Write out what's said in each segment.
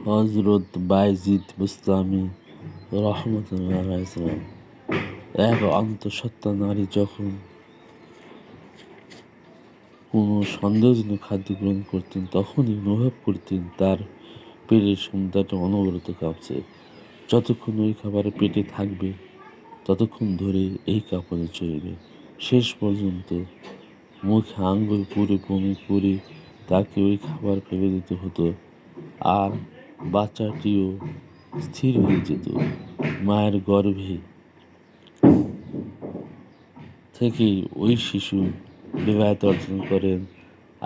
হযরত বায়জিদ বুস্তামি রাহমাতুল্লাহ আলাইহি এক অন্তঃসত্ত্বা নারী যখন কোনো সন্দেহজনক খাদ্য গ্রহণ করতেন তখনই অনুভব করতেন তার পেটের সন্তানটা অনবরত কাঁপছে। যতক্ষণ ওই খাবার পেটে থাকবে ততক্ষণ ধরে এই কাঁপানি চলবে। শেষ পর্যন্ত মুখে আঙ্গুল পুড়ে বমি করে তাকে ওই খাবার ফেলে দিতে হতো, আর বাচ্চাটিও স্থির হয়ে যেত। মায়ের গর্ভে থেকেই ওই শিশু বেলায়েত অর্জন করেন।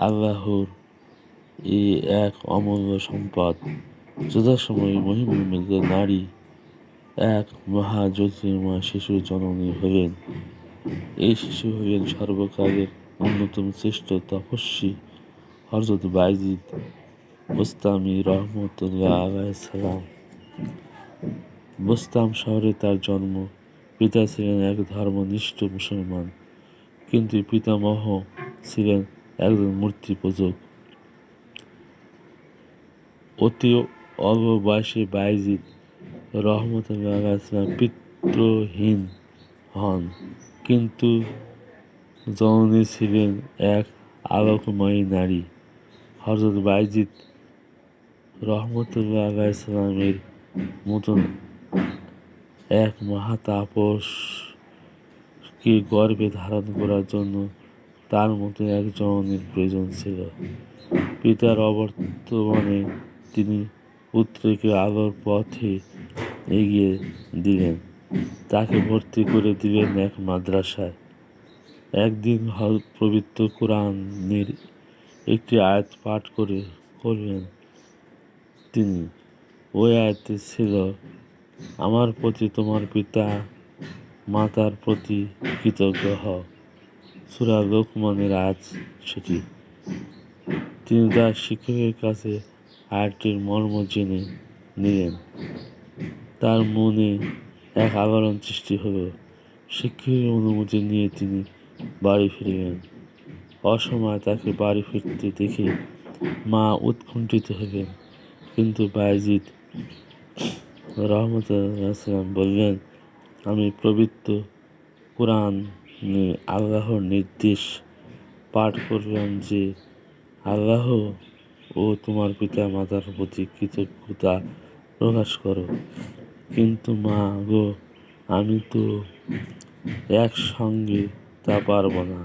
আল্লাহর এই এক অমূল্য সম্পদ। যথাসময়ে মহিমান্বিত নারী এক মহা জ্যোতির্ময় শিশুর জননী হলেন। এই শিশু হলেন সর্বকালের অন্যতম শ্রেষ্ঠ তপস্বী হযরত বায়জিদ বুস্তামি রাহমাতুল্লাহ আলাইহি। বুস্তাম শহরে তার জন্ম। পিতা ছিলেন এক ধর্মনিষ্ঠ মুসলমান, কিন্তু পিতামহ ছিলেন একজন মূর্তি পূজক। অতি অল্প বয়সে বায়জিদ রাহমাতুল্লাহ আলাইহি পিতৃহীন হন, কিন্তু জননী ছিলেন এক আলোকময়ী নারী। হযরত বায়জিদ রাহমাতুল্লাহ আলাইহির মতন এক মহাতাপসকে গর্ভে ধারণ করার জন্য তার মতো এক জননীর প্রয়োজন ছিল। পিতার অবর্তমানে তিনি পুত্রকে আলোর পথে এগিয়ে দিলেন। তাকে ভর্তি করে দিলেন এক মাদ্রাসায়। একদিন পবিত্র কুরআনের একটি আয়াত পাঠ করলেন তিনি। ওই আয়াতটি ছিল, আমার প্রতি তোমার পিতা মাতার প্রতি কৃতজ্ঞ হও। সূরা লোকমানের আয়াত সেটি। তিনি তার শিক্ষকের কাছে আয়াতটির মর্ম জেনে নিলেন। তার মনে এক আলোড়ন সৃষ্টি হলো। শিক্ষকের অনুমতি নিয়ে তিনি বাড়ি ফিরলেন। অসময়ে তাকে বাড়ি ফিরতে দেখে মা উৎকণ্ঠিত হলেন, কিন্তু বায়জিদ রাহমাতুল্লাহ বললেন, আমি পবিত্র কুরআনে আল্লাহর নির্দেশ পাঠ করলাম যে আল্লাহ ও তোমার পিতা মাতার প্রতি কৃতজ্ঞতা প্রকাশ করো। কিন্তু মা গো, আমি তো একসঙ্গে তা পারব না।